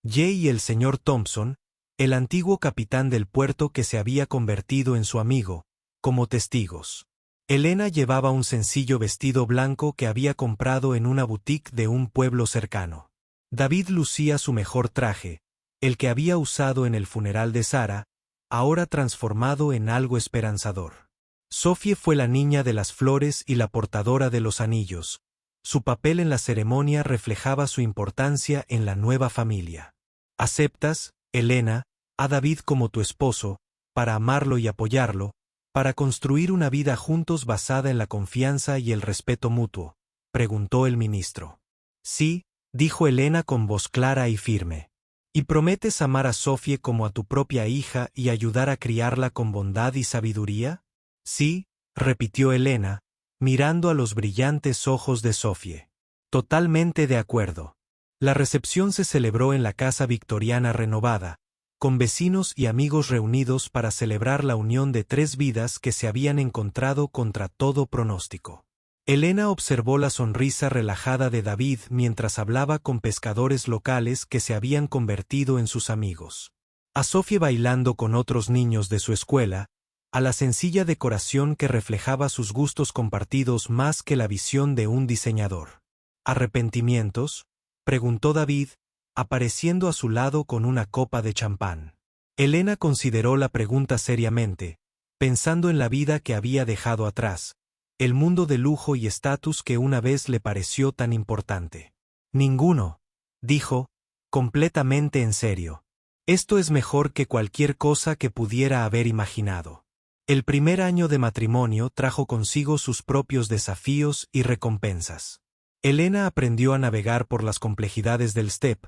Jay y el señor Thompson, el antiguo capitán del puerto que se había convertido en su amigo, como testigos. Elena llevaba un sencillo vestido blanco que había comprado en una boutique de un pueblo cercano. David lucía su mejor traje, el que había usado en el funeral de Sara, ahora transformado en algo esperanzador. Sofie fue la niña de las flores y la portadora de los anillos. Su papel en la ceremonia reflejaba su importancia en la nueva familia. ¿Aceptas, Elena, a David como tu esposo, para amarlo y apoyarlo, para construir una vida juntos basada en la confianza y el respeto mutuo?, preguntó el ministro. Sí, dijo Elena con voz clara y firme. ¿Y prometes amar a Sofie como a tu propia hija y ayudar a criarla con bondad y sabiduría? Sí, repitió Elena, mirando a los brillantes ojos de Sofie. Totalmente de acuerdo. La recepción se celebró en la casa victoriana renovada, con vecinos y amigos reunidos para celebrar la unión de 3 vidas que se habían encontrado contra todo pronóstico. Elena observó la sonrisa relajada de David mientras hablaba con pescadores locales que se habían convertido en sus amigos. A Sophie bailando con otros niños de su escuela, a la sencilla decoración que reflejaba sus gustos compartidos más que la visión de un diseñador. ¿Arrepentimientos?, preguntó David, apareciendo a su lado con una copa de champán. Elena consideró la pregunta seriamente, pensando en la vida que había dejado atrás, el mundo de lujo y estatus que una vez le pareció tan importante. Ninguno, dijo, completamente en serio. Esto es mejor que cualquier cosa que pudiera haber imaginado. El primer año de matrimonio trajo consigo sus propios desafíos y recompensas. Elena aprendió a navegar por las complejidades del STEP,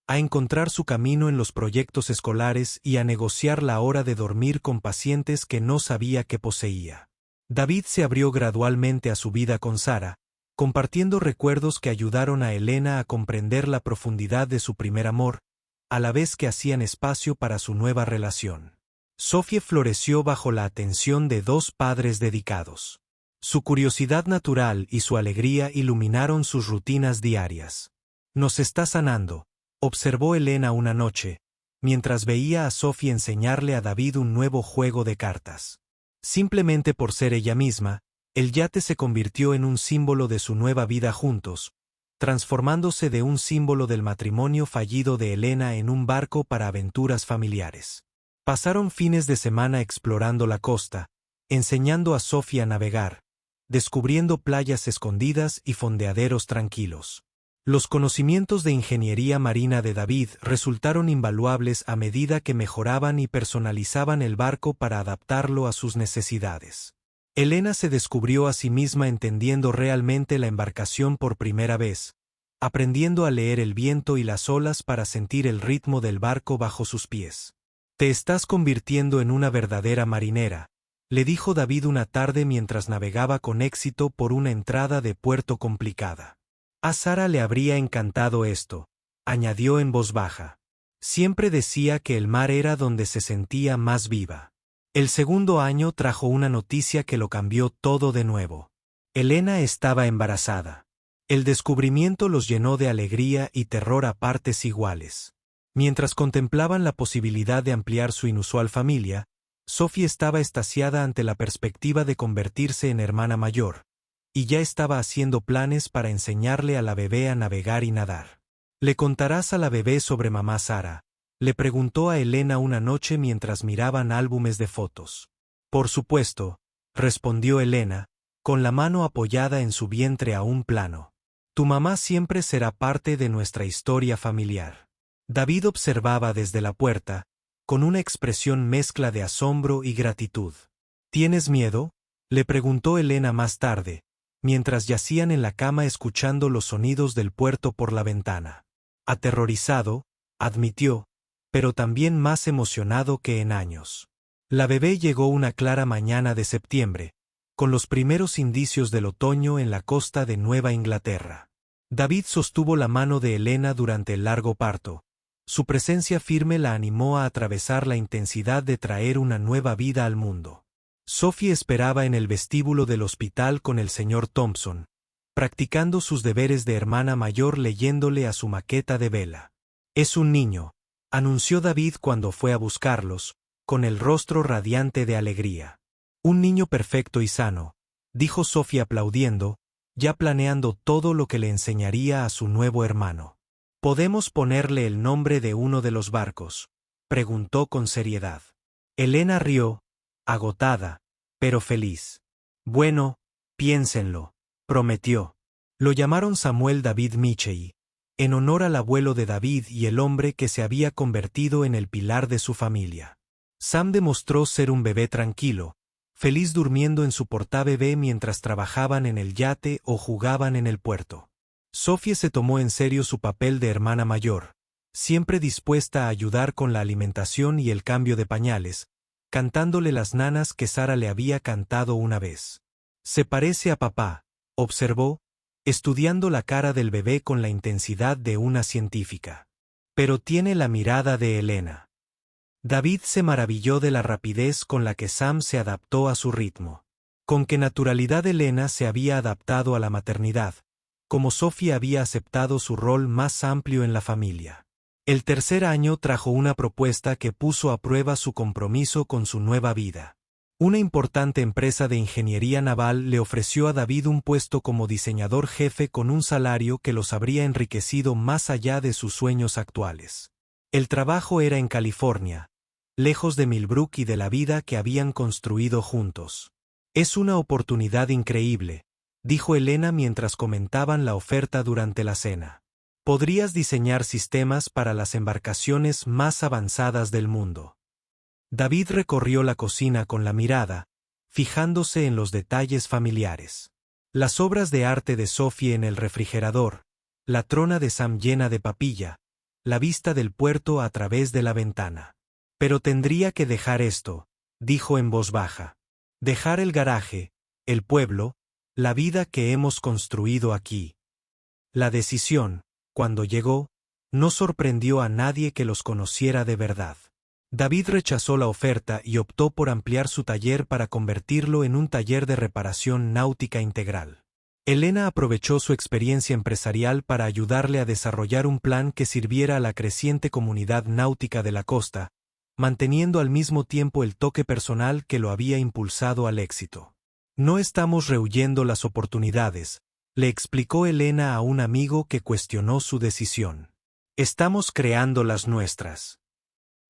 a encontrar su camino en los proyectos escolares y a negociar la hora de dormir con pacientes que no sabía que poseía. David se abrió gradualmente a su vida con Sara, compartiendo recuerdos que ayudaron a Elena a comprender la profundidad de su primer amor, a la vez que hacían espacio para su nueva relación. Sophie floreció bajo la atención de dos padres dedicados. Su curiosidad natural y su alegría iluminaron sus rutinas diarias. «Nos está sanando», observó Elena una noche, mientras veía a Sophie enseñarle a David un nuevo juego de cartas. Simplemente por ser ella misma, el yate se convirtió en un símbolo de su nueva vida juntos, transformándose de un símbolo del matrimonio fallido de Elena en un barco para aventuras familiares. Pasaron fines de semana explorando la costa, enseñando a Sophie a navegar, descubriendo playas escondidas y fondeaderos tranquilos. Los conocimientos de ingeniería marina de David resultaron invaluables a medida que mejoraban y personalizaban el barco para adaptarlo a sus necesidades. Elena se descubrió a sí misma entendiendo realmente la embarcación por primera vez, aprendiendo a leer el viento y las olas para sentir el ritmo del barco bajo sus pies. «Te estás convirtiendo en una verdadera marinera», le dijo David una tarde mientras navegaba con éxito por una entrada de puerto complicada. A Sara le habría encantado esto, añadió en voz baja. Siempre decía que el mar era donde se sentía más viva. El segundo año trajo una noticia que lo cambió todo de nuevo. Elena estaba embarazada. El descubrimiento los llenó de alegría y terror a partes iguales. Mientras contemplaban la posibilidad de ampliar su inusual familia, Sophie estaba extasiada ante la perspectiva de convertirse en hermana mayor, y ya estaba haciendo planes para enseñarle a la bebé a navegar y nadar. «¿Le contarás a la bebé sobre mamá Sara?», le preguntó a Elena una noche mientras miraban álbumes de fotos. «Por supuesto», respondió Elena, con la mano apoyada en su vientre aún plano. «Tu mamá siempre será parte de nuestra historia familiar». David observaba desde la puerta, con una expresión mezcla de asombro y gratitud. «¿Tienes miedo?», le preguntó Elena más tarde, mientras yacían en la cama escuchando los sonidos del puerto por la ventana. Aterrorizado, admitió, pero también más emocionado que en años. La bebé llegó una clara mañana de septiembre, con los primeros indicios del otoño en la costa de Nueva Inglaterra. David sostuvo la mano de Elena durante el largo parto. Su presencia firme la animó a atravesar la intensidad de traer una nueva vida al mundo. Sophie esperaba en el vestíbulo del hospital con el señor Thompson, practicando sus deberes de hermana mayor leyéndole a su maqueta de vela. «Es un niño», anunció David cuando fue a buscarlos, con el rostro radiante de alegría. «Un niño perfecto y sano», dijo Sophie aplaudiendo, ya planeando todo lo que le enseñaría a su nuevo hermano. «¿Podemos ponerle el nombre de uno de los barcos?», preguntó con seriedad. Elena rió, agotada, pero feliz. «Bueno, piénsenlo», prometió. Lo llamaron Samuel David Michey, en honor al abuelo de David y el hombre que se había convertido en el pilar de su familia. Sam demostró ser un bebé tranquilo, feliz durmiendo en su portabebé mientras trabajaban en el yate o jugaban en el puerto. Sophie se tomó en serio su papel de hermana mayor, siempre dispuesta a ayudar con la alimentación y el cambio de pañales, cantándole las nanas que Sara le había cantado una vez. «Se parece a papá», observó, estudiando la cara del bebé con la intensidad de una científica. «Pero tiene la mirada de Elena». David se maravilló de la rapidez con la que Sam se adaptó a su ritmo. Con qué naturalidad Elena se había adaptado a la maternidad, como Sophie había aceptado su rol más amplio en la familia. El tercer año trajo una propuesta que puso a prueba su compromiso con su nueva vida. Una importante empresa de ingeniería naval le ofreció a David un puesto como diseñador jefe con un salario que los habría enriquecido más allá de sus sueños actuales. El trabajo era en California, lejos de Millbrook y de la vida que habían construido juntos. «Es una oportunidad increíble», dijo Elena mientras comentaban la oferta durante la cena. «Podrías diseñar sistemas para las embarcaciones más avanzadas del mundo». David recorrió la cocina con la mirada, fijándose en los detalles familiares. Las obras de arte de Sophie en el refrigerador, la trona de Sam llena de papilla, la vista del puerto a través de la ventana. «Pero tendría que dejar esto», dijo en voz baja. «Dejar el garaje, el pueblo, la vida que hemos construido aquí». La decisión, cuando llegó, no sorprendió a nadie que los conociera de verdad. David rechazó la oferta y optó por ampliar su taller para convertirlo en un taller de reparación náutica integral. Elena aprovechó su experiencia empresarial para ayudarle a desarrollar un plan que sirviera a la creciente comunidad náutica de la costa, manteniendo al mismo tiempo el toque personal que lo había impulsado al éxito. «No estamos rehuyendo las oportunidades», le explicó Elena a un amigo que cuestionó su decisión. «Estamos creando las nuestras».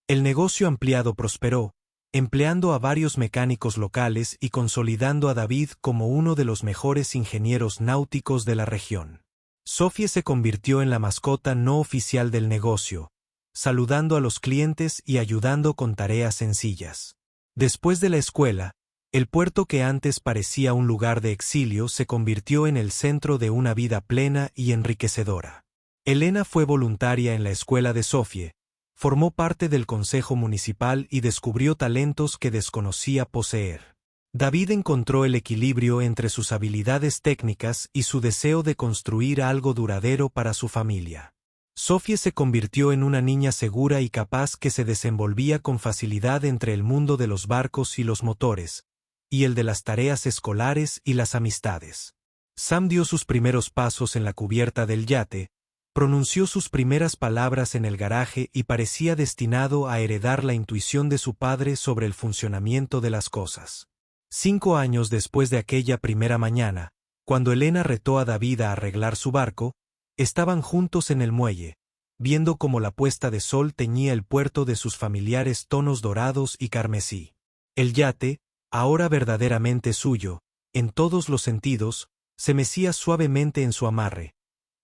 El negocio ampliado prosperó, empleando a varios mecánicos locales y consolidando a David como uno de los mejores ingenieros náuticos de la región. Sophie se convirtió en la mascota no oficial del negocio, saludando a los clientes y ayudando con tareas sencillas. Después de la escuela, el puerto que antes parecía un lugar de exilio se convirtió en el centro de una vida plena y enriquecedora. Elena fue voluntaria en la escuela de Sophie, formó parte del consejo municipal y descubrió talentos que desconocía poseer. David encontró el equilibrio entre sus habilidades técnicas y su deseo de construir algo duradero para su familia. Sophie se convirtió en una niña segura y capaz que se desenvolvía con facilidad entre el mundo de los barcos y los motores, y el de las tareas escolares y las amistades. Sam dio sus primeros pasos en la cubierta del yate, pronunció sus primeras palabras en el garaje y parecía destinado a heredar la intuición de su padre sobre el funcionamiento de las cosas. 5 años después de aquella primera mañana, cuando Elena retó a David a arreglar su barco, estaban juntos en el muelle, viendo cómo la puesta de sol teñía el puerto de sus familiares tonos dorados y carmesí. El yate, ahora verdaderamente suyo, en todos los sentidos, se mecía suavemente en su amarre,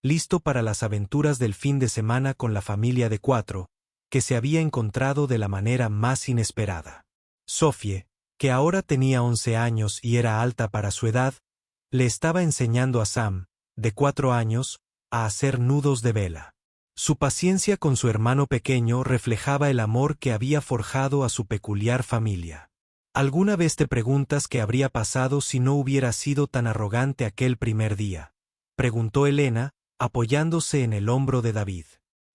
listo para las aventuras del fin de semana con la familia de 4, que se había encontrado de la manera más inesperada. Sophie, que ahora tenía 11 años y era alta para su edad, le estaba enseñando a Sam, de 4 años, a hacer nudos de vela. Su paciencia con su hermano pequeño reflejaba el amor que había forjado a su peculiar familia. ¿Alguna vez te preguntas qué habría pasado si no hubiera sido tan arrogante aquel primer día?, preguntó Elena, apoyándose en el hombro de David.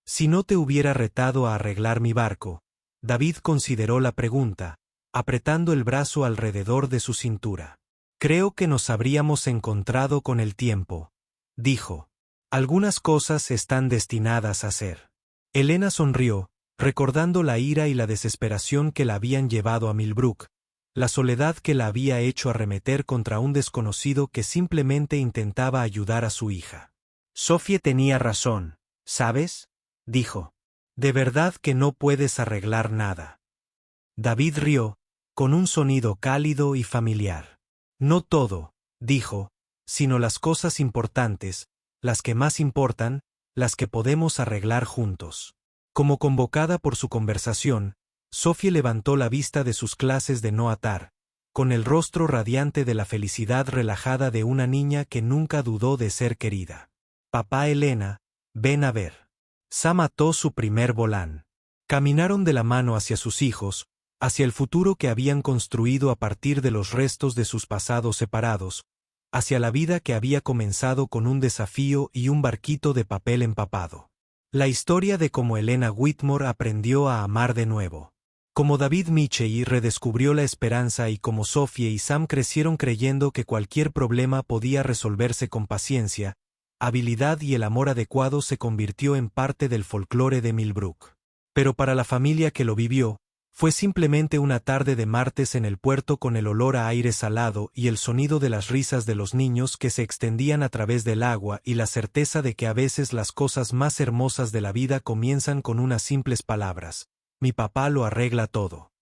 Si no te hubiera retado a arreglar mi barco, David consideró la pregunta, apretando el brazo alrededor de su cintura. Creo que nos habríamos encontrado con el tiempo, dijo. Algunas cosas están destinadas a ser. Elena sonrió, recordando la ira y la desesperación que la habían llevado a Millbrook, la soledad que la había hecho arremeter contra un desconocido que simplemente intentaba ayudar a su hija. Sophie tenía razón, ¿sabes?, dijo. De verdad que no puedes arreglar nada. David rió, con un sonido cálido y familiar. No todo, dijo, sino las cosas importantes, las que más importan, las que podemos arreglar juntos. Como convocada por su conversación, Sophie levantó la vista de sus clases de no atar, con el rostro radiante de la felicidad relajada de una niña que nunca dudó de ser querida. Papá, Elena, ven a ver. Sam ató su primer volán. Caminaron de la mano hacia sus hijos, hacia el futuro que habían construido a partir de los restos de sus pasados separados, hacia la vida que había comenzado con un desafío y un barquito de papel empapado. La historia de cómo Elena Whitmore aprendió a amar de nuevo. Como David Michei redescubrió la esperanza y como Sophie y Sam crecieron creyendo que cualquier problema podía resolverse con paciencia, habilidad y el amor adecuado se convirtió en parte del folclore de Millbrook. Pero para la familia que lo vivió, fue simplemente una tarde de martes en el puerto con el olor a aire salado y el sonido de las risas de los niños que se extendían a través del agua y la certeza de que a veces las cosas más hermosas de la vida comienzan con unas simples palabras. Mi papá lo arregla todo.